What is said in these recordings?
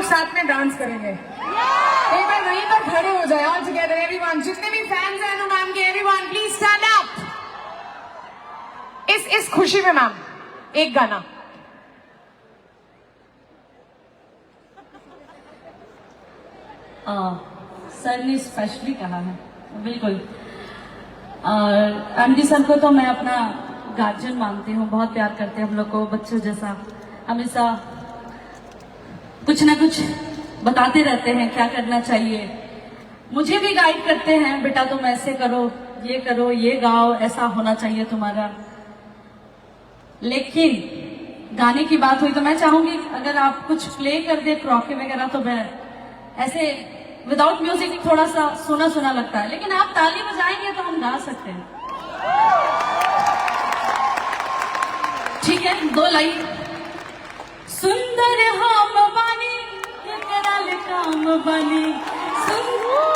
साथ में डांस करेंगे। एक बार वहीं पर खड़े हो जाए ऑल टुगेदर एवरीवन, जितने भी फैंस हैं अनु मैम के, एवरीवन प्लीज स्टैंड अप। इस खुशी में मैम एक गाना। सर ने स्पेशली कहा है, बिल्कुल। एमडी सर को तो मैं अपना गार्जियन मानती हूँ, बहुत प्यार करते हैं हम लोग को, बच्चों जैसा हमेशा कुछ ना कुछ बताते रहते हैं क्या करना चाहिए। मुझे भी गाइड करते हैं, बेटा तुम ऐसे करो, ये गाओ, ऐसा होना चाहिए तुम्हारा। लेकिन गाने की बात हुई तो मैं चाहूंगी अगर आप कुछ प्ले कर दे क्रॉके वगैरह, तो मैं ऐसे विदाउट म्यूजिक थोड़ा सा सुना सुना लगता है, लेकिन आप ताली बजाएंगे तो हम गा सकते हैं। ठीक है, 2 लाइन। सुंदर हम बानी कराल काम बानी।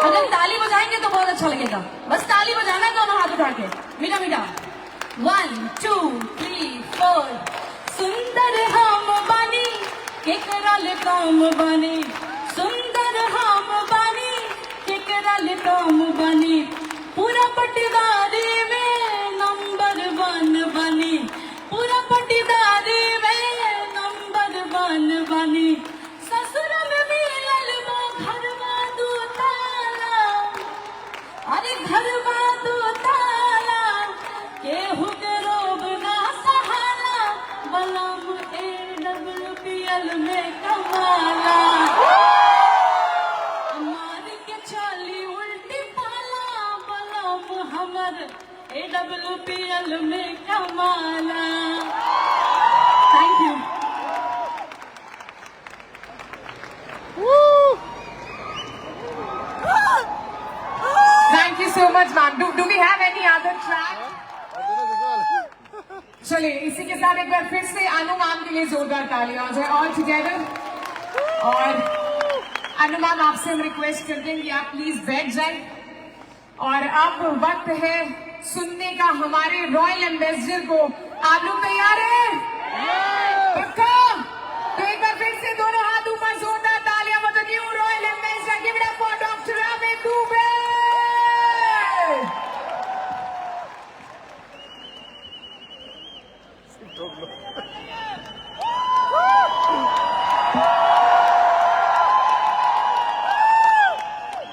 अगर ताली बजाएंगे तो बहुत अच्छा लगेगा, बस ताली बजाना है, दोनों हाथ उठा के मीठा मीठा। 1 2 3 4। सुंदर हम बानी के कराल काम बानी, सुंदर हम बानी के कराल काम बानी, पूरा पटीदारी में नंबर 1 बनी, पूरा पटीदारी में नंबर 1 बनी। ससुर में मिलल वो घरवा 2 ताला, अरे घरवा 2 ताला, केहू के रोब ना सहाला, बलम AWPL में कमाला। मार के चाली उल्टी पाला, बलम हमर AWPL में Kamala. Thank you. Thank you so much, ma'am. Do we have any other track? चलिए इसी के साथ एक बार फिर से अनु मैम के लिए जोरदार तालियां हो जाए ऑल टुगेदर। और अनु मैम आपसे हम रिक्वेस्ट करते हैं कि आप प्लीज बैठ जाएं। और अब वक्त है सुनने का हमारे रॉयल एम्बेसडर को। आप लोग तैयार हैं? पक्का? तो एक बार फिर से दोनों हाथ ऊपर, जोरदार तालियां बजा दी royal ambassador. Give it up for doctor Amit Dubey.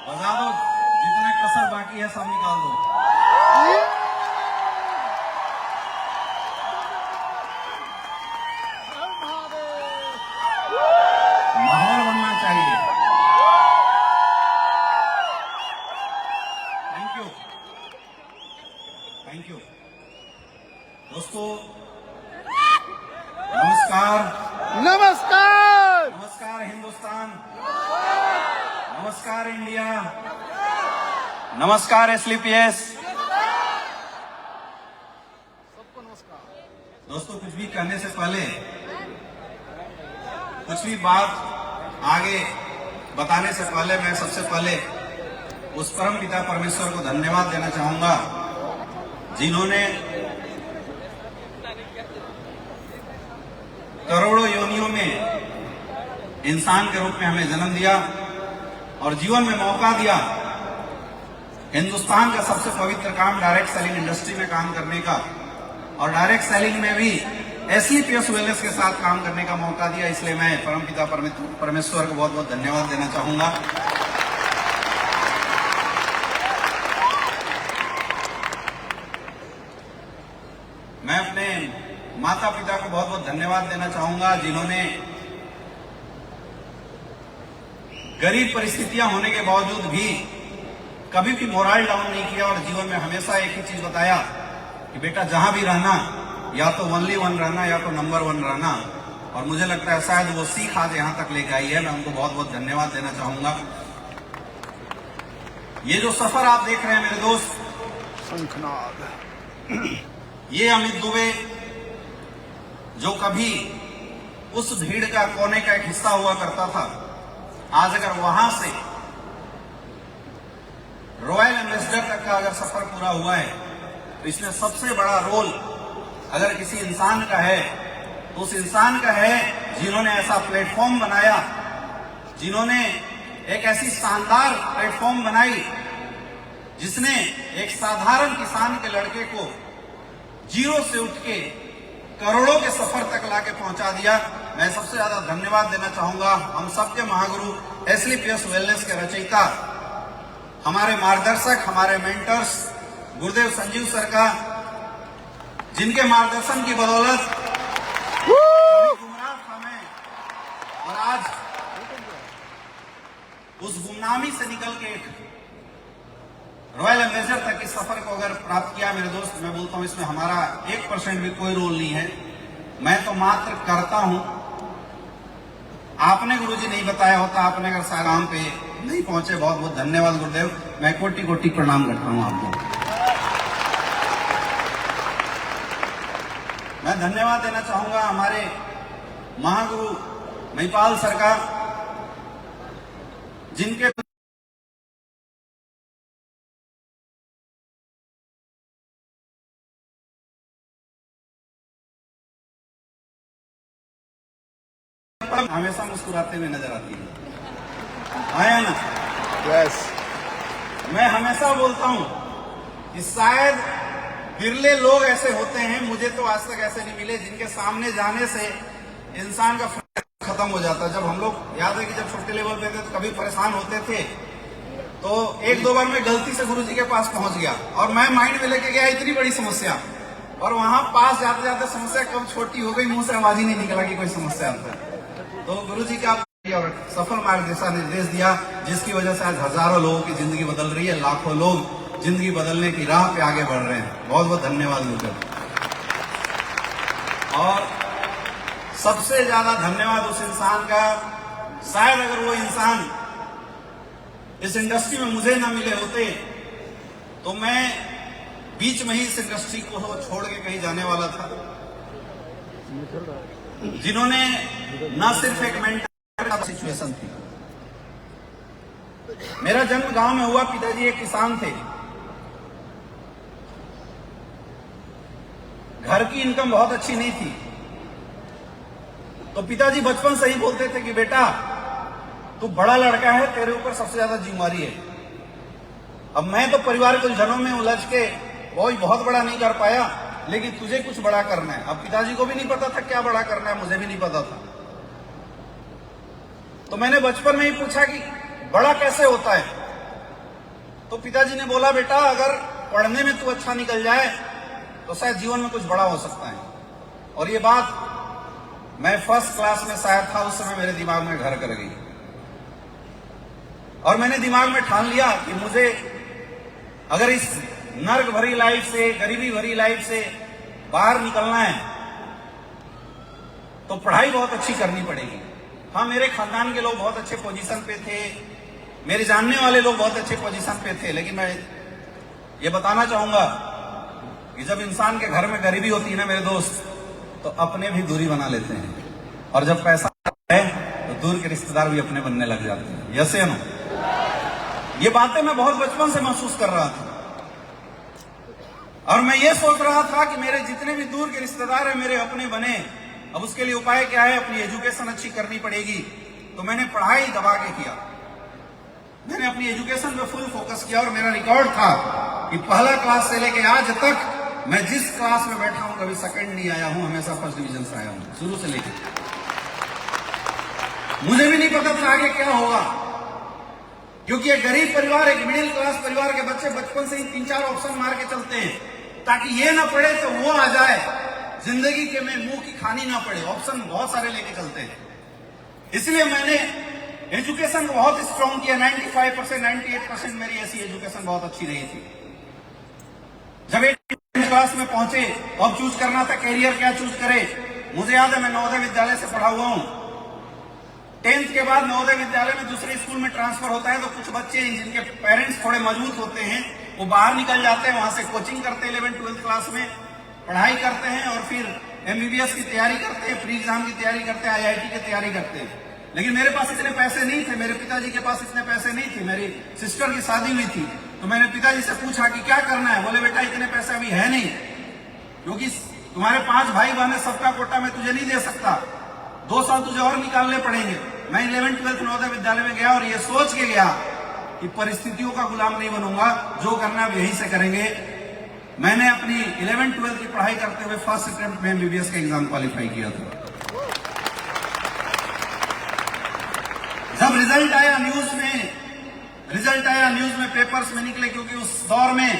बजा दो, जितने कसर बाकी है सब निकाल दो। माहौल बनना चाहिए। थैंक यू दोस्तों, नमस्कार। नमस्कार। नमस्कार हिंदुस्तान, नमस्कार इंडिया, नमस्कार SLPS। दोस्तों, कुछ भी कहने से पहले, कुछ भी बात आगे बताने से पहले, मैं सबसे पहले उस परम पिता परमेश्वर को धन्यवाद देना चाहूंगा जिन्होंने करोड़ों योनियों में इंसान के रूप में हमें जन्म दिया और जीवन में मौका दिया हिंदुस्तान का सबसे पवित्र काम डायरेक्ट सेलिंग इंडस्ट्री में काम करने का, और डायरेक्ट सेलिंग में भी SLPS वेलनेस के साथ काम करने का मौका दिया। इसलिए मैं परमपिता परमेश्वर को बहुत बहुत धन्यवाद देना चाहूंगा। मैं अपने माता पिता को बहुत बहुत धन्यवाद देना चाहूंगा जिन्होंने गरीब परिस्थितियां होने के बावजूद भी कभी भी मोरल डाउन नहीं किया और जीवन में हमेशा एक ही चीज बताया कि बेटा जहां भी रहना, या तो ओनली 1 रहना या तो नंबर 1 रहना। और मुझे लगता है शायद वो सीख आज यहां तक लेके आई है। मैं उनको बहुत बहुत धन्यवाद देना चाहूंगा। ये जो सफर आप देख रहे हैं मेरे दोस्त, ये अमित दुबे जो कभी उस भीड़ का कोने का एक हिस्सा हुआ करता था, आज अगर वहां से रॉयल एम्बेसडर तक का अगर सफर पूरा हुआ है, तो इसमें सबसे बड़ा रोल अगर किसी इंसान का है तो उस इंसान का है जिन्होंने ऐसा प्लेटफॉर्म बनाया जिन्होंने एक ऐसी शानदार प्लेटफॉर्म बनाई जिसने एक साधारण किसान के लड़के को जीरो से उठ के करोड़ों के सफर तक लाके पहुंचा दिया। मैं सबसे ज्यादा धन्यवाद देना चाहूंगा हम सबके महागुरु एसलीपीएस वेलनेस के रचयिता, हमारे मार्गदर्शक, हमारे मेंटर्स गुरुदेव संजीव सर का, जिनके मार्गदर्शन की बदौलत गुमराह था मैं और आज उस गुमनामी से निकल के रॉयल एम्बेसडर तक इस सफर को अगर प्राप्त किया मेरे दोस्त, मैं बोलता हूं इसमें हमारा 1% भी कोई रोल नहीं है। मैं तो मात्र करता हूं। आपने गुरुजी नहीं बताया होता, आपने अगर साराम पे नहीं पहुंचे, बहुत बहुत धन्यवाद गुरुदेव। मैं कोटि कोटि प्रणाम करता हूं आपको। मैं धन्यवाद देना चाहूंगा हमारे महागुरु महिपाल सर का, जिनके हमेशा मुस्कुराते हुए नजर आती है, आया ना? यस। मैं हमेशा बोलता हूं कि शायद बिरले लोग ऐसे होते हैं, मुझे तो आज तक ऐसे नहीं मिले, जिनके सामने जाने से इंसान का खत्म हो जाता। जब हम लोग, याद है कि जब छोटे लेवल पे थे तो कभी परेशान होते थे, तो एक दो बार मैं गलती से गुरुजी के पास पहुंच गया और मैं माइंड में लेके गया इतनी बड़ी समस्या, और वहां पास जाते जाते समस्या कब छोटी हो गई, मुंह से आवाज ही नहीं निकला कि कोई समस्या आता है। तो गुरुजी का और सफल मार्ग दिशा निर्देश दिया, जिसकी वजह से आज हजारों लोगों की जिंदगी बदल रही है, लाखों लोग जिंदगी बदलने की राह पे आगे बढ़ रहे हैं। बहुत बहुत धन्यवाद गुरुदेव। और सबसे ज्यादा धन्यवाद उस इंसान का, शायद अगर वो इंसान इस इंडस्ट्री में मुझे ना मिले होते तो मैं बीच में ही इस इंडस्ट्री को छोड़ के कहीं जाने वाला था। जिन्होंने न सिर्फ एक मेंटल सिचुएशन थी, मेरा जन्म गांव में हुआ, पिताजी एक किसान थे, घर की इनकम बहुत अच्छी नहीं थी, तो पिताजी बचपन से ही बोलते थे कि बेटा तू बड़ा लड़का है, तेरे ऊपर सबसे ज्यादा जिम्मेवारी है। अब मैं तो परिवार के उलझनों में उलझ के कोई बहुत बड़ा नहीं कर पाया, लेकिन तुझे कुछ बड़ा करना है। अब पिताजी को भी नहीं पता था क्या बड़ा करना है, मुझे भी नहीं पता था। तो मैंने बचपन में ही पूछा कि बड़ा कैसे होता है, तो पिताजी ने बोला बेटा अगर पढ़ने में तू अच्छा निकल जाए तो शायद जीवन में कुछ बड़ा हो सकता है। और ये बात मैं फर्स्ट क्लास में शायद था, उस समय मेरे दिमाग में घर कर गई और मैंने दिमाग में ठान लिया कि मुझे अगर इस नर्क भरी लाइफ से, गरीबी भरी लाइफ से बाहर निकलना है तो पढ़ाई बहुत अच्छी करनी पड़ेगी। हाँ, मेरे खानदान के लोग बहुत अच्छे पोजीशन पे थे, मेरे जानने वाले लोग बहुत अच्छे पोजीशन पे थे, लेकिन मैं ये बताना चाहूंगा कि जब इंसान के घर में गरीबी होती है ना मेरे दोस्त, तो अपने भी दूरी बना लेते हैं, और जब पैसा है तो दूर के रिश्तेदार भी अपने बनने लग जाते हैं। यस या नो? ये बातें मैं बहुत बचपन से महसूस कर रहा था, और मैं ये सोच रहा था कि मेरे जितने भी दूर के रिश्तेदार हैं मेरे अपने बने। अब उसके लिए उपाय क्या है? अपनी एजुकेशन अच्छी करनी पड़ेगी। तो मैंने पढ़ाई दबा के किया, मैंने अपनी एजुकेशन पे फुल फोकस किया, और मेरा रिकॉर्ड था कि पहला क्लास से लेके आज तक मैं जिस क्लास में बैठा हूं कभी सेकंड नहीं आया हूं, हमेशा फर्स्ट डिवीजन से आया हूं, शुरू से लेकर। मुझे भी नहीं पता था आगे क्या होगा, क्योंकि एक गरीब परिवार, एक मिडिल क्लास परिवार के बच्चे बचपन से ही 3-4 ऑप्शन मार के चलते हैं, ताकि ये ना पड़े तो वो आ जाए, जिंदगी के में मुंह की खानी ना पड़े, ऑप्शन बहुत सारे लेके चलते हैं। इसलिए मैंने एजुकेशन को बहुत स्ट्रॉन्ग किया। 95%, 98% मेरी ऐसी एजुकेशन बहुत अच्छी रही थी। जब 8th क्लास में पहुंचे तो अब चूज करना था कैरियर क्या चूज करे। मुझे याद है मैं नवोदय विद्यालय से पढ़ा हुआ हूं। 10th के बाद नवोदय विद्यालय में दूसरे स्कूल में ट्रांसफर होता है, तो कुछ बच्चे जिनके पेरेंट्स थोड़े मजबूत होते हैं वो बाहर निकल जाते हैं, वहां से कोचिंग करते हैं, 11th 12th क्लास में पढ़ाई करते हैं, और फिर MBBS की तैयारी करते हैं, प्री एग्जाम की तैयारी करते हैं, IIT की तैयारी करते हैं। लेकिन मेरे पास इतने पैसे नहीं थे, मेरे पिताजी के पास इतने पैसे नहीं थे। मेरी सिस्टर की शादी हुई थी, तो मैंने पिताजी से पूछा कि क्या करना है। बोले बेटा इतने पैसे अभी है नहीं, क्योंकि तुम्हारे 5 भाई बहन है, सबका कोटा मैं तुझे नहीं दे सकता, 2 साल तुझे और निकालने पड़ेंगे। मैं 11th-12th नवोदय विद्यालय में गया और ये सोच के गया कि परिस्थितियों का गुलाम नहीं बनूंगा, जो करना है यहीं से करेंगे। मैंने अपनी 11th-12th की पढ़ाई करते हुए फर्स्ट अटेम्प्ट में एमबीबीएस का एग्जाम क्वालिफाई किया था। जब रिजल्ट आया न्यूज में पेपर्स में निकले, क्योंकि उस दौर में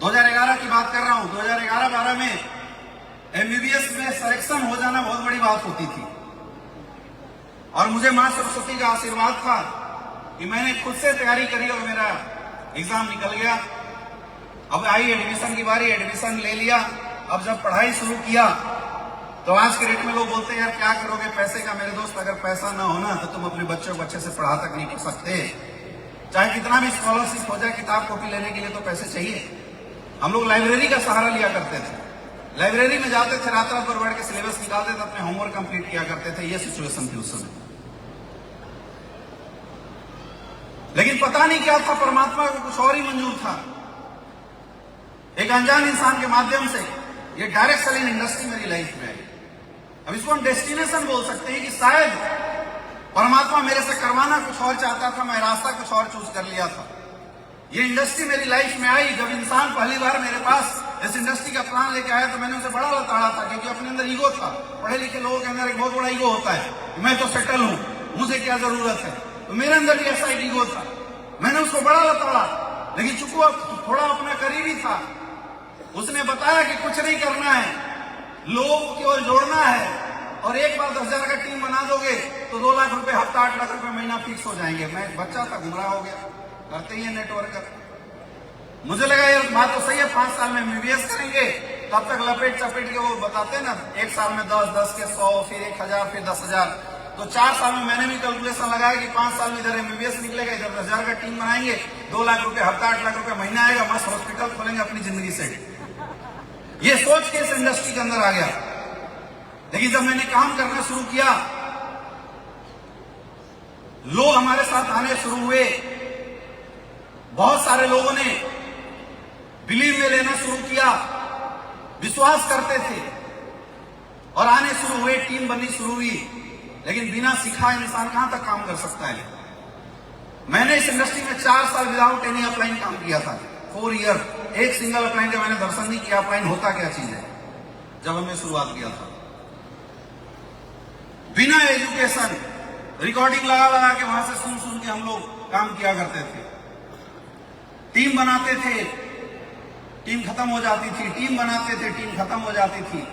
2011 की बात कर रहा हूं, 2011-12 में एमबीबीएस में सिलेक्शन हो जाना बहुत बड़ी बात होती थी। और मुझे मां सरस्वती का आशीर्वाद था कि मैंने खुद से तैयारी करी और मेरा एग्जाम निकल गया। अब आई एडमिशन की बारी, एडमिशन ले लिया। अब जब पढ़ाई शुरू किया तो आज के डेट में लोग बोलते हैं यार क्या करोगे पैसे का। मेरे दोस्त, अगर पैसा ना होना तो तुम अपने बच्चों को अच्छे से पढ़ा तक नहीं कर सकते। चाहे कितना भी स्कॉलरशिप हो जाए, किताब कॉपी लेने के लिए तो पैसे चाहिए। हम लोग लाइब्रेरी का सहारा लिया करते थे, लाइब्रेरी में जाते थे, रात रात भर बैठ के सिलेबस निकालते थे, अपने होमवर्क कंप्लीट किया करते थे। ये सिचुएशन थी उस समय। लेकिन पता नहीं क्या था, परमात्मा को कुछ और ही मंजूर था। एक अनजान इंसान के माध्यम से ये डायरेक्ट सेलिंग इंडस्ट्री मेरी लाइफ में आई। अब इसको हम डेस्टिनेशन बोल सकते हैं कि शायद परमात्मा मेरे से करवाना कुछ और चाहता था, मैं रास्ता कुछ और चूज कर लिया था। ये इंडस्ट्री मेरी लाइफ में आई। जब इंसान पहली बार मेरे पास इस इंडस्ट्री का प्लान लेके आया तो मैंने उसे बड़ा लताड़ा था, क्योंकि अपने अंदर ईगो था। पढ़े लिखे लोगों के अंदर एक बहुत बड़ा ईगो होता है, मैं तो सेटल हूं, मुझे क्या जरूरत है। तो मेरे अंदर भी ऐसा एक ईगो था, मैंने उसको बड़ा लताड़ा। लेकिन चूंकि अब थोड़ा अपना करीबी था, उसने बताया कि कुछ नहीं करना है, लोगों को केवल जोड़ना है, और एक बार 10,000 का टीम बना दोगे तो 2 लाख रुपए हफ्ता, 8 लाख रुपए महीना फिक्स हो जाएंगे। मैं एक बच्चा था, गुमराह हो गया, करते ही है नेटवर्कर। मुझे लगा यार बात तो सही है, 5 साल में एमबीबीएस करेंगे, तब तक लपेट चपेट के वो बताते ना, 1 साल में 10, 10 के 100, फिर 1,000, फिर 10,000। तो 4 साल में मैंने भी कैलकुलेशन लगाया कि 5 साल में इधर एमबीबीएस निकलेगा, इधर 10,000 का टीम बनाएंगे, 2 लाख रुपए हफ्ता, 8 लाख रुपए महीना आएगा, मस्त हॉस्पिटल खोलेंगे अपनी जिंदगी से। ये सोच के इस इंडस्ट्री के अंदर आ गया। लेकिन जब मैंने काम करना शुरू किया, लोग हमारे साथ आने शुरू हुए। बहुत सारे लोगों ने बिलीव में लेना शुरू किया, विश्वास करते थे और आने शुरू हुए, टीम बननी शुरू हुई। लेकिन बिना सिखा इंसान कहां तक काम कर सकता है। मैंने इस इंडस्ट्री में 4 साल विदाउट एनी अपलाइन काम किया था, 4 ईयर। एक सिंगल अपलाइन का मैंने दर्शन नहीं किया, अपलाइन होता क्या चीज है, जब हमने शुरुआत किया था। बिना एजुकेशन रिकॉर्डिंग लगा लगा के वहां से सुन सुन के हम लोग काम किया करते थे। टीम बनाते थे, टीम खत्म हो जाती थी, टीम बनाते थे, टीम खत्म हो जाती थी।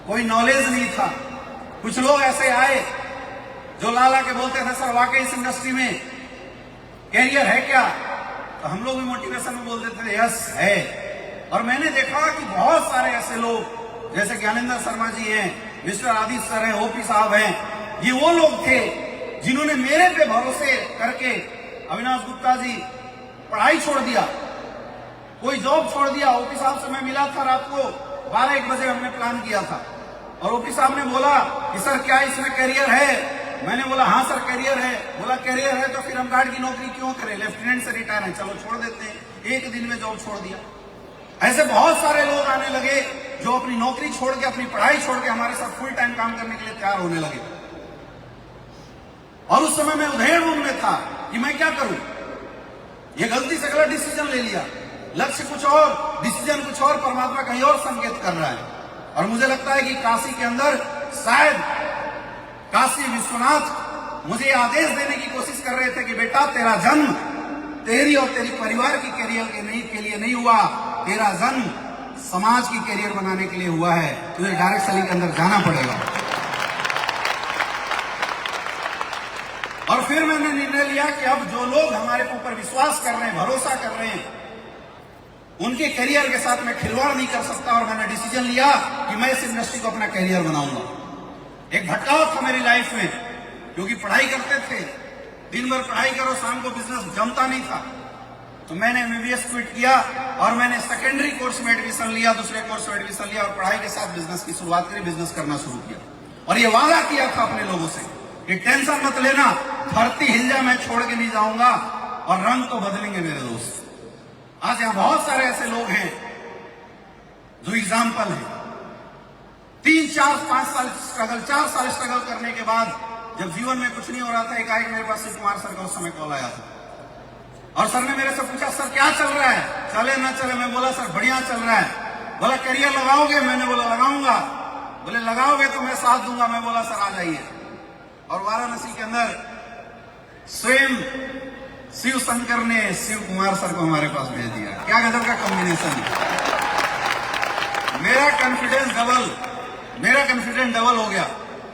कोई नॉलेज नहीं था। कुछ लोग ऐसे आए जो लाला के बोलते थे सर वाकई इस इंडस्ट्री में कैरियर है क्या, तो हम लोग भी मोटिवेशन में बोल देते थे यस है। और मैंने देखा कि बहुत सारे ऐसे लोग जैसे ज्ञानेंद्र शर्मा जी हैं, मिस्टर आदित्य सर हैं, ओपी साहब हैं, ये वो लोग थे जिन्होंने मेरे पे भरोसे करके, अविनाश गुप्ता जी पढ़ाई छोड़ दिया, कोई जॉब छोड़ दिया। ओपी साहब से मैं मिला था रात को 12-1 बजे, हमने प्लान किया था और ओपी साहब ने बोला कि सर क्या इसमें करियर है। मैंने बोला हाँ सर करियर है। बोला करियर है तो फिर हम गार्ड की नौकरी क्यों करें, लेफ्टिनेंट से रिटायर है, चलो छोड़ देते हैं। 1 दिन में जॉब छोड़ दिया। ऐसे बहुत सारे लोग आने लगे जो अपनी नौकरी छोड़ के, अपनी पढ़ाई छोड़ के हमारे साथ फुल टाइम काम करने के लिए तैयार होने लगे। और उस समय मैं उधेड़ में था कि मैं क्या करूं। ये गलती से गलत डिसीजन ले लिया, लक्ष्य कुछ और, डिसीजन कुछ और, परमात्मा कहीं और संकेत कर रहा है। और मुझे लगता है कि काशी के अंदर शायद काशी विश्वनाथ मुझे आदेश देने की कोशिश कर रहे थे कि बेटा तेरा जन्म तेरी और तेरी परिवार की करियर के लिए नहीं हुआ, तेरा जन्म समाज की करियर बनाने के लिए हुआ है। तुझे डायरेक्ट सेलिंग के अंदर जाना पड़ेगा। और फिर मैंने निर्णय लिया कि अब जो लोग हमारे ऊपर विश्वास कर रहे हैं, भरोसा कर रहे हैं, उनके करियर के साथ मैं खिलवाड़ नहीं कर सकता। और मैंने डिसीजन लिया कि मैं इस इंडस्ट्री को अपना करियर बनाऊंगा। एक भटकाव था मेरी लाइफ में, क्योंकि पढ़ाई करते थे, दिन भर पढ़ाई करो, शाम को बिजनेस जमता नहीं था। तो मैंने एमबीबीएस क्विट किया और मैंने सेकेंडरी कोर्स में एडमिशन लिया, दूसरे कोर्स में एडमिशन लिया और पढ़ाई के साथ बिजनेस की शुरुआत करी, बिजनेस करना शुरू किया। और ये वादा किया था अपने लोगों से कि टेंशन मत लेना, धरती हिल जाए मैं छोड़ के नहीं जाऊंगा, और रंग तो बदलेंगे मेरे दोस्त। आज यहां बहुत सारे ऐसे लोग हैं जो एग्जाम्पल हैं। 3, 4, 5 साल स्ट्रगल, 4 साल स्ट्रगल करने के बाद जब जीवन में कुछ नहीं हो रहा था, एकाएक मेरे पास शिव कुमार सर का उस समय कॉल आया था और सर ने मेरे से पूछा, सर क्या चल रहा है, चले ना चले? मैं बोला सर बढ़िया चल रहा है। बोला करियर लगाओगे? मैंने बोला लगाऊंगा। बोले लगाओगे तो मैं साथ दूंगा। मैं बोला सर आ जाइए। और वाराणसी के अंदर स्वयं शिव शंकर ने शिव कुमार सर को हमारे पास भेज दिया। क्या गजब का कॉम्बिनेशन है। मेरा कॉन्फिडेंस डबल हो गया।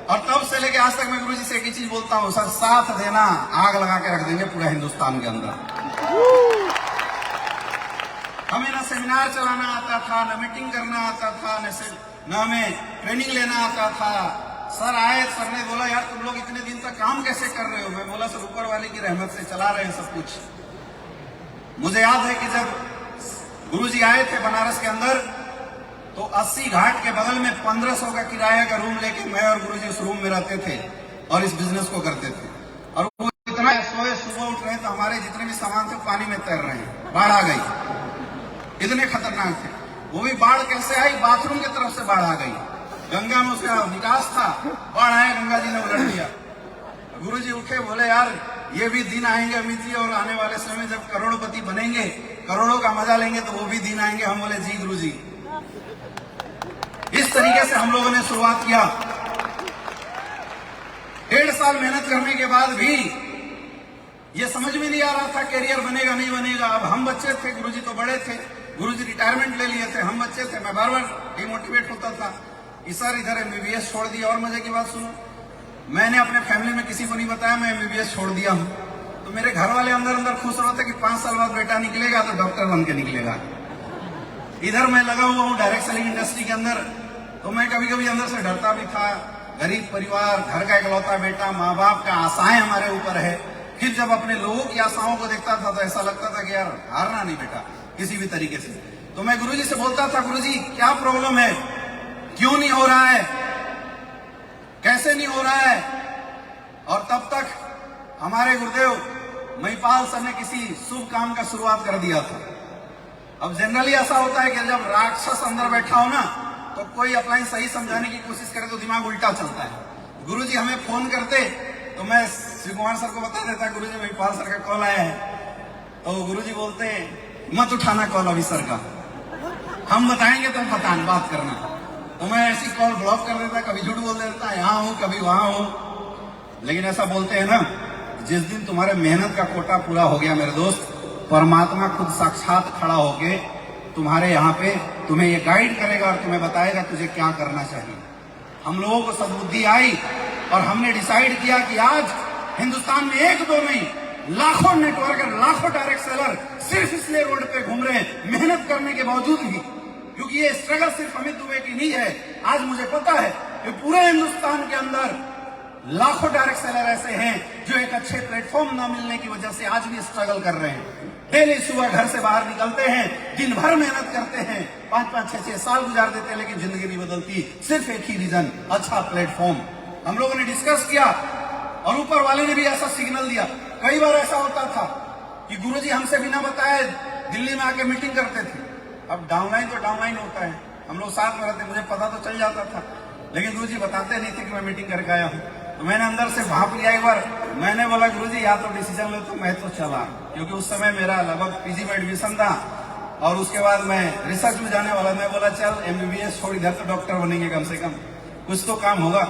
और तब से लेके आज तक मैं गुरुजी से एक ही चीज बोलता हूं, सर साथ देना आग लगा के रख देंगे पूरा हिंदुस्तान के अंदर। हमें ना सेमिनार चलाना आता था, न मीटिंग करना आता था, न हमें ट्रेनिंग लेना आता था। सर आए, सर ने बोला यार तुम लोग इतने दिन तक काम कैसे कर रहे हो? मैं बोला सर ऊपर वाले की रहमत से चला रहे हैं सब कुछ। मुझे याद है कि जब गुरुजी आए थे बनारस के अंदर तो 80 घाट के बगल में 1500 का किराया का रूम लेके मैं और गुरुजी उस रूम में रहते थे और इस बिजनेस को करते थे। और वो इतना सोए, सुबह उठ रहे तो हमारे जितने भी सामान थे पानी में तैर रहे हैं। बाढ़ आ गई, इतने खतरनाक थे। वो भी बाढ़ कैसे आई? बाथरूम की तरफ से बाढ़ आ गई। गंगा में उसका विकास था, बाढ़ आया, गंगा जी ने उलट दिया। गुरुजी उठे, बोले यार ये भी दिन आएंगे अमित जी, और आने वाले समय में जब करोड़पति बनेंगे, करोड़ों का मजा लेंगे, तो वो भी दिन आएंगे। हम बोले जी गुरुजी। इस तरीके से हम लोगों ने शुरुआत किया। 1.5 साल मेहनत करने के बाद भी ये समझ में नहीं आ रहा था कैरियर बनेगा नहीं बनेगा। अब हम बच्चे थे, गुरुजी तो बड़े थे, गुरुजी रिटायरमेंट ले लिए थे, हम बच्चे थे। मैं बार बार डिमोटिवेट होता था कि सर इधर MBBS छोड़ दिया। और मजे की बात सुनो, मैंने अपने फैमिली में किसी को नहीं बताया मैं MBBS छोड़ दिया हूं। तो मेरे घर वाले अंदर अंदर खुश होते कि 5 साल बाद बेटा निकलेगा तो डॉक्टर बन के निकलेगा। इधर मैं लगा हुआ हूं डायरेक्ट सेलिंग इंडस्ट्री के अंदर, तो मैं कभी कभी अंदर से डरता भी था। गरीब परिवार, घर का इकलौता बेटा, माँ बाप का आशाएं हमारे ऊपर है। फिर जब अपने लोगों की आशाओं को देखता था तो ऐसा लगता था कि यार हारना नहीं बेटा किसी भी तरीके से। तो मैं गुरुजी से बोलता था, गुरुजी क्या प्रॉब्लम है, क्यों नहीं हो रहा है, कैसे नहीं हो रहा है? और तब तक हमारे गुरुदेव महिपाल सर ने किसी शुभ काम का शुरुआत कर दिया था। अब जनरली ऐसा होता है कि जब राक्षस अंदर बैठा हो ना तो कोई अपना सही समझाने की कोशिश करे तो दिमाग उल्टा चलता है। गुरुजी हमें फोन करते तो मैं शिव कुमार सर को बता देता, गुरुजी महिपाल सर का कॉल आया है। तो गुरुजी बोलते मत उठाना कॉल अभी सर का, हम बताएंगे तुम बात करना। तो मैं ऐसी कॉल ब्लॉक कर देता, कभी झूठ बोल देता, यहाँ हूं कभी वहां हूं। लेकिन ऐसा बोलते हैं ना, जिस दिन तुम्हारे मेहनत का कोटा पूरा हो गया मेरे दोस्त, परमात्मा खुद साक्षात खड़ा होके तुम्हारे यहाँ पे तुम्हें ये गाइड करेगा और तुम्हें बताएगा तुझे क्या करना चाहिए। हम लोगों को सद्बुद्धि आई और हमने डिसाइड किया कि आज हिंदुस्तान में 1-2 नहीं, लाखों नेटवर्कर, लाखों डायरेक्ट सेलर सिर्फ इसलिए रोड पे घूम रहे हैं मेहनत करने के बावजूद भी, क्योंकि ये स्ट्रगल सिर्फ अमित दुबे की नहीं है। आज मुझे पता है कि पूरे हिंदुस्तान के अंदर लाखों डायरेक्ट सेलर ऐसे हैं जो एक अच्छे प्लेटफॉर्म न मिलने की वजह से आज भी स्ट्रगल कर रहे हैं। डेली सुबह घर से बाहर निकलते हैं, दिन भर मेहनत करते हैं, 5-5, 6-6 साल गुजार देते हैं, लेकिन जिंदगी नहीं बदलती। सिर्फ एक ही रीजन, अच्छा प्लेटफॉर्म। हम लोगों ने डिस्कस किया और ऊपर वाले ने भी ऐसा सिग्नल दिया। कई बार ऐसा होता था कि गुरुजी हमसे बिना बताए दिल्ली में आके मीटिंग करते थे। अब डाउनलाइन तो डाउनलाइन होता है, हम लोग साथ में रहते, मुझे पता तो चल जाता था, लेकिन गुरुजी बताते नहीं थे कि मैं मीटिंग करके आया हूँ। तो मैंने अंदर से भाप लिया एक बार, मैंने बोला गुरुजी या तो डिसीजन लो तो मैं तो चला, क्योंकि उस समय मेरा लगभग PG में एडमिशन था और उसके बाद मैं रिसर्च में जाने वाला। मैं बोला चल MBBS छोड़, इधर तो डॉक्टर बनेंगे कम से कम, कुछ तो काम होगा।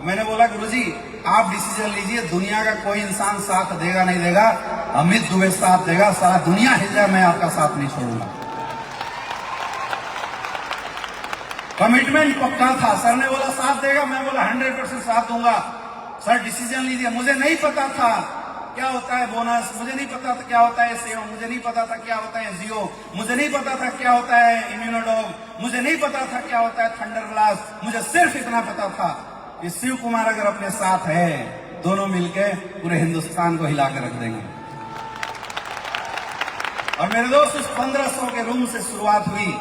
मैंने बोला गुरुजी आप डिसीजन लीजिए, दुनिया का कोई इंसान साथ देगा नहीं देगा, अमित दुबे साथ देगा, सारा दुनिया हिल जाए, मैं आपका साथ नहीं छोड़ूंगा। कमिटमेंट पक्का था। सर ने बोला साथ देगा, मैं बोला 100% साथ दूंगा। सर डिसीजन लीजिए। मुझे नहीं पता था क्या होता है बोनस, मुझे नहीं पता था क्या होता है सेव, मुझे नहीं पता था क्या होता है जियो, मुझे नहीं पता था क्या होता है इम्यूनोडॉग, मुझे नहीं पता था क्या होता है थंडर ब्लास्ट। मुझे सिर्फ इतना पता था कि शिव कुमार अगर अपने साथ है, दोनों मिलके पूरे हिंदुस्तान को हिला कर रख देंगे। और मेरे दोस्त उस 1500 के रूम से शुरुआत हुई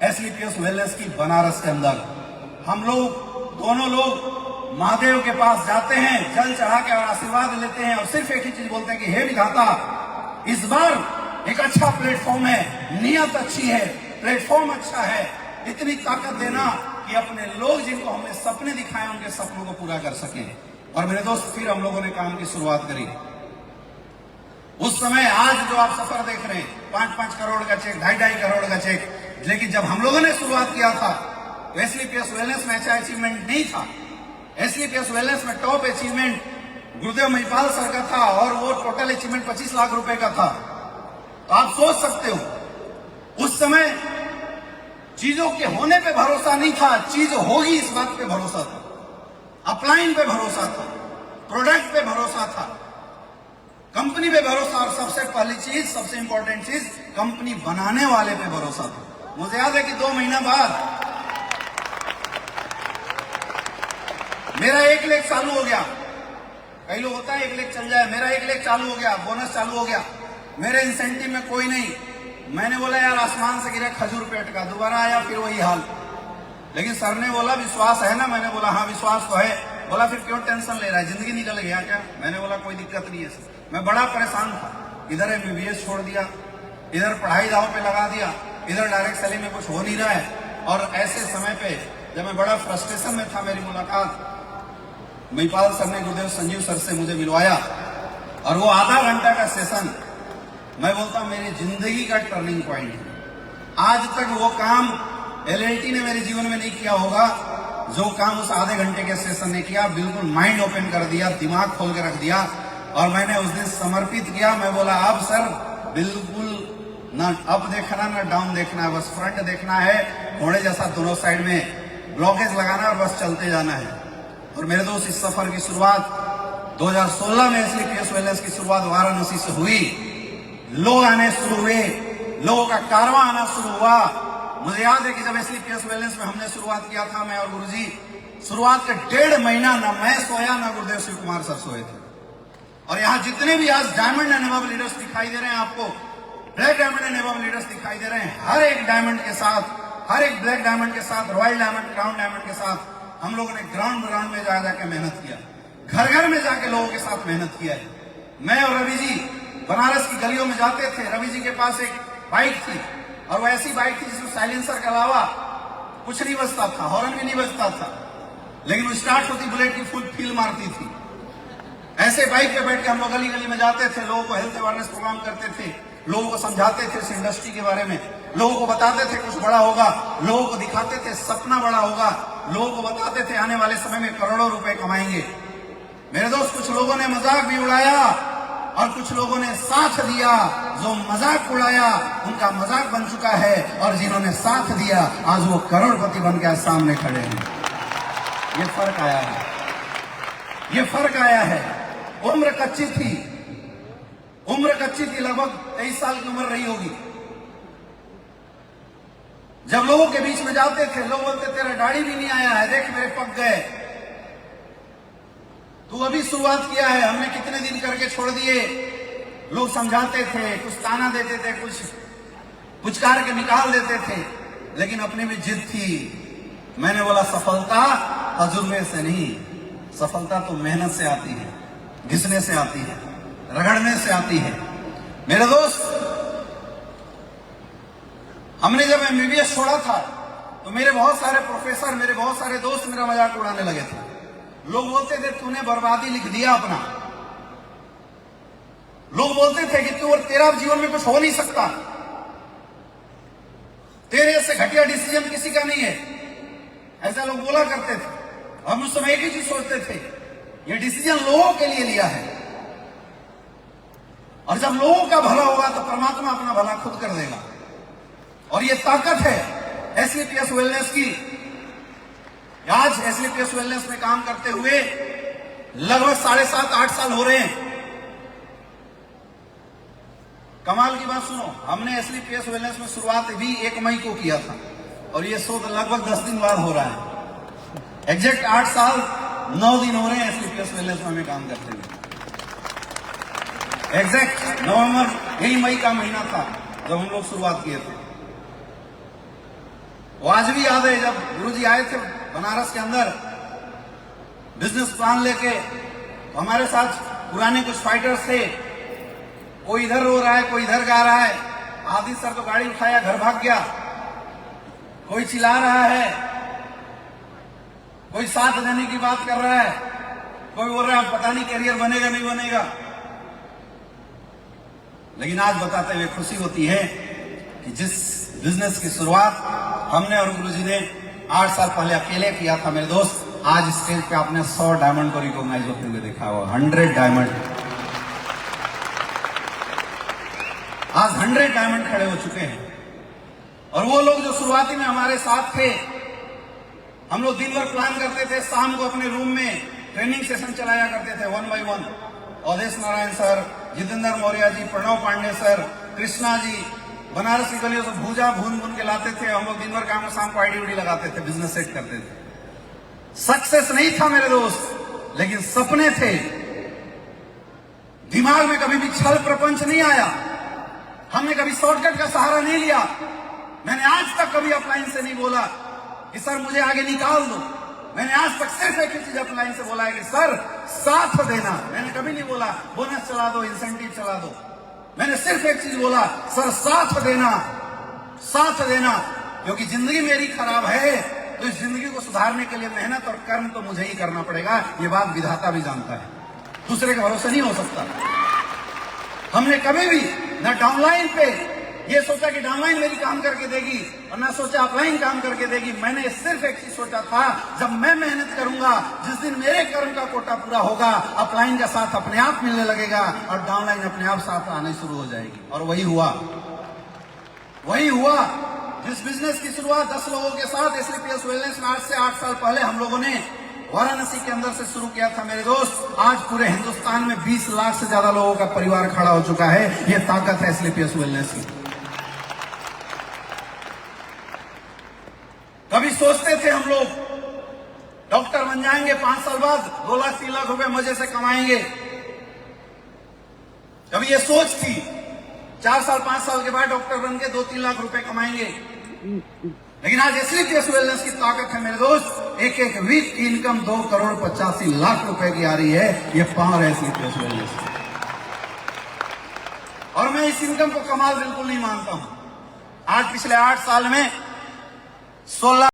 SLPS वेलनेस की बनारस के अंदर। हम लोग दोनों लोग महादेव के पास जाते हैं, जल चढ़ा के और आशीर्वाद लेते हैं और सिर्फ एक ही चीज बोलते हैं कि हे विधाता, इस बार एक अच्छा प्लेटफॉर्म है, नियत अच्छी है, प्लेटफॉर्म अच्छा है, इतनी ताकत देना कि अपने लोग जिनको हमने सपने दिखाए उनके सपनों को पूरा कर सकें। और मेरे दोस्त फिर हम लोगों ने काम की शुरुआत करी। उस समय आज जो आप सफर देख रहे हैं, 5-5 करोड़ का चेक, 2.5 करोड़ का चेक, लेकिन जब हम लोगों ने शुरुआत किया था तो एसलीपीएस वेलनेस में ऐसा अचीवमेंट नहीं था। एसलीपीएस वेलनेस में टॉप अचीवमेंट गुरुदेव महिपाल सर का था और वो टोटल अचीवमेंट 25 लाख रुपए का था। तो आप सोच सकते हो उस समय चीजों के होने पे भरोसा नहीं था, चीज होगी इस बात पे भरोसा था, अपलाइन पे भरोसा था, प्रोडक्ट पे भरोसा था, कंपनी पे भरोसा, और सबसे पहली चीज, सबसे इंपॉर्टेंट चीज, कंपनी बनाने वाले पे भरोसा था। मुझे याद है कि 2 महीना बाद मेरा 1 लाख चालू हो गया। कई लोग होता है 1 लाख चल जाए, मेरा 1 लाख चालू हो गया, बोनस चालू हो गया, मेरे इंसेंटिव में कोई नहीं। मैंने बोला यार आसमान से गिरा खजूर पेट का, दोबारा आया फिर वही हाल। लेकिन सर ने बोला विश्वास है ना? मैंने बोला हाँ विश्वास तो है। बोला फिर क्यों टेंशन ले रहा है, जिंदगी निकल गया क्या? मैंने बोला कोई दिक्कत नहीं है सर। मैं बड़ा परेशान था, इधर MBBS छोड़ दिया, इधर पढ़ाई दाव पे लगा दिया, इधर डायरेक्ट सेलिंग में कुछ हो नहीं रहा है। और ऐसे समय पे जब मैं बड़ा फ्रस्ट्रेशन में था, मेरी मुलाकात महिपाल सर ने गुरुदेव संजीव सर से मुझे मिलवाया और वो आधा घंटा का सेशन, मैं बोलता हूं मेरी जिंदगी का टर्निंग पॉइंट है। आज तक वो काम LLT ने मेरे जीवन में नहीं किया होगा जो काम उस आधे घंटे के सेशन ने किया। बिल्कुल माइंड ओपन कर दिया, दिमाग खोल के रख दिया और मैंने उस दिन समर्पित किया। मैं बोला अब सर बिल्कुल ना अप देखना ना डाउन देखना है, बस फ्रंट देखना है, घोड़े जैसा दोनों साइड में ब्लॉकेज लगाना और बस चलते जाना है। और मेरे दोस्त इस सफर की शुरुआत 2016 में एसलीपीएस वेलनेस की शुरुआत वाराणसी से हुई। लोग आने शुरू हुए, लोगों का कारवां आना शुरू हुआ। मुझे याद है कि जब एसलीपीएस वेलनेस में हमने शुरुआत किया था, मैं और गुरुजी, शुरुआत के 1.5 महीना ना मैं सोया ना गुरुदेव शिव कुमार सर सोए थे। और यहाँ जितने भी आज डायमंड एंड अबव लीडर्स दिखाई दे रहे हैं आपको, black diamond and above leaders दिखाई दे रहे हैं, हर एक डायमंड के साथ, हर एक ब्लैक डायमंड के साथ, रॉयल डायमंड, क्राउन डायमंड के साथ हम लोगों ने ग्राउंड में जा जाके मेहनत किया, घर घर में जाके लोगों के साथ मेहनत किया है। मैं और रवि जी बनारस की गलियों में जाते थे। रवि जी के पास एक बाइक थी और वो ऐसी बाइक थी जिसमें साइलेंसर के अलावा कुछ नहीं बजता था, हॉर्न भी नहीं बजता था, लेकिन वो स्टार्ट होती बुलेट की फुल फील मारती थी। ऐसे बाइक पे बैठ के हम लोग गली गली में जाते थे, लोगों को हेल्थ अवेयरनेस प्रोग्राम करते थे, लोगों को समझाते थे इस इंडस्ट्री के बारे में, लोगों को बताते थे कुछ बड़ा होगा, लोगों को दिखाते थे सपना बड़ा होगा, लोगों को बताते थे आने वाले समय में करोड़ों रुपए कमाएंगे। मेरे दोस्त, कुछ लोगों ने मजाक भी उड़ाया और कुछ लोगों ने साथ दिया। जो मजाक उड़ाया उनका मजाक बन चुका है और जिन्होंने साथ दिया आज वो करोड़पति बन के सामने खड़े हैं। ये फर्क आया है, ये फर्क आया है। उम्र कच्ची थी, लगभग 23 साल की उम्र रही होगी। जब लोगों के बीच में जाते थे, लोग बोलते तेरा दाढ़ी भी नहीं आया है, देख मेरे पक गए, तू अभी शुरुआत किया है, हमने कितने दिन करके छोड़ दिए। लोग समझाते थे, कुछ ताना देते थे, कुछ पुचकार के निकाल देते थे, लेकिन अपने में जिद थी। मैंने बोला सफलता तजुर्बे से नहीं, सफलता तो मेहनत से आती है, घिसने से आती है, रगड़ने से आती है। मेरे दोस्त, हमने जब MBBS छोड़ा था तो मेरे बहुत सारे प्रोफेसर, मेरे बहुत सारे दोस्त मेरा मजाक उड़ाने लगे थे। लोग बोलते थे तूने बर्बादी लिख दिया अपना, लोग बोलते थे कि तू और तेरा जीवन में कुछ हो नहीं सकता, तेरे से घटिया डिसीजन किसी का नहीं है, ऐसा लोग बोला करते थे। हम उस समय एक ही चीज सोचते थे, ये डिसीजन लोगों के लिए लिया है और जब लोगों का भला होगा तो परमात्मा अपना भला खुद कर देगा। और ये ताकत है एसलीपीएस वेलनेस की। आज एसलीपीएस वेलनेस में काम करते हुए लगभग 7.5-8 साल हो रहे हैं। कमाल की बात सुनो, हमने एसलीपीएस वेलनेस में शुरुआत भी 1 मई को किया था और ये शो लगभग 10 दिन बाद हो रहा है। एग्जैक्ट 8 साल 9 दिन हो रहे हैं एसलीपीएस वेलनेस में हमें काम करते हुए। एग्जैक्ट नवंबर, यही मई का महीना था जब हम लोग शुरुआत किए थे। वो आज भी याद है जब गुरुजी आए थे बनारस के अंदर बिजनेस प्लान लेके, तो हमारे साथ पुराने कुछ फाइटर्स थे। कोई इधर रो रहा है, कोई इधर गा रहा है। आदि सर तो गाड़ी उठाया घर भाग गया, कोई चिल्ला रहा है, कोई साथ देने की बात कर रहा है। कोई बोल रहा है पता नहीं कैरियर बनेगा नहीं बनेगा, लेकिन आज बताते हुए खुशी होती है कि जिस बिजनेस की शुरुआत हमने और गुरुजी ने 8 साल पहले अकेले किया था मेरे दोस्त, आज स्टेज पे आपने 100 डायमंड को रिकॉग्नाइज होते हुए देखा हुआ, 100 डायमंड। आज 100 डायमंड खड़े हो चुके हैं। और वो लोग जो शुरुआती में हमारे साथ थे, हम लोग दिन भर प्लान करते थे, शाम को अपने रूम में ट्रेनिंग सेशन चलाया करते थे 1 by 1। Awadhesh Narayan sir, Jitendra Maurya ji, Pranav Pandey sir, Krishna ji Banaras की गलियों से भूजा भून के लाते थे। हम लोग दिन भर काम, शाम को आईडी लगाते थे, बिजनेस सेट करते थे। सक्सेस नहीं था मेरे दोस्त, लेकिन सपने थे। दिमाग में कभी भी छल प्रपंच नहीं आया, हमने कभी शॉर्टकट का सहारा नहीं लिया। मैंने आज तक कभी अपलाइन से नहीं बोला कि सर मुझे आगे निकाल दो। मैंने आज तक सिर्फ एक ही चीज अपलाइन से बोला है कि सर साथ देना। मैंने कभी नहीं बोला बोनस चला दो, इंसेंटिव चला दो। मैंने सिर्फ एक चीज बोला, सर साथ देना, साथ देना। क्योंकि जिंदगी मेरी खराब है तो इस जिंदगी को सुधारने के लिए मेहनत और कर्म तो मुझे ही करना पड़ेगा। ये बात विधाता भी जानता है, दूसरे के भरोसे नहीं हो सकता। हमने कभी भी न डाउनलाइन पे ये सोचा कि डाउनलाइन मेरी काम करके देगी और ना सोचा अपलाइन काम करके देगी। मैंने सिर्फ एक चीज सोचा था, जब मैं मेहनत करूंगा, जिस दिन मेरे कर्म का कोटा पूरा होगा, अपलाइन का साथ अपने आप मिलने लगेगा और डाउनलाइन अपने आप साथ आने शुरू हो जाएगी। और वही हुआ, वही हुआ। जिस बिजनेस की शुरुआत 10 लोगों के साथ SLPS वेलनेस में आज से 8 साल पहले हम लोगों ने वाराणसी के अंदर से शुरू किया था मेरे दोस्त, आज पूरे हिंदुस्तान में 20 लाख से ज्यादा लोगों का परिवार खड़ा हो चुका है। ये ताकत है SLPS वेलनेस की। कभी सोचते थे हम लोग डॉक्टर बन जाएंगे, 5 साल बाद 2 लाख 3 लाख रुपए मजे से कमाएंगे। कभी ये सोच थी 4 साल 5 साल के बाद डॉक्टर बन के 2-3 लाख रुपए कमाएंगे। लेकिन आज SLPS वेलनेस की ताकत है मेरे दोस्त, एक वीक की इनकम 2 करोड़ 85 लाख रुपए की आ रही है। ये पावर है SLPS वेलनेस। और मैं इस इनकम को कमाल बिल्कुल नहीं मानता हूं। आज पिछले 8 साल में 16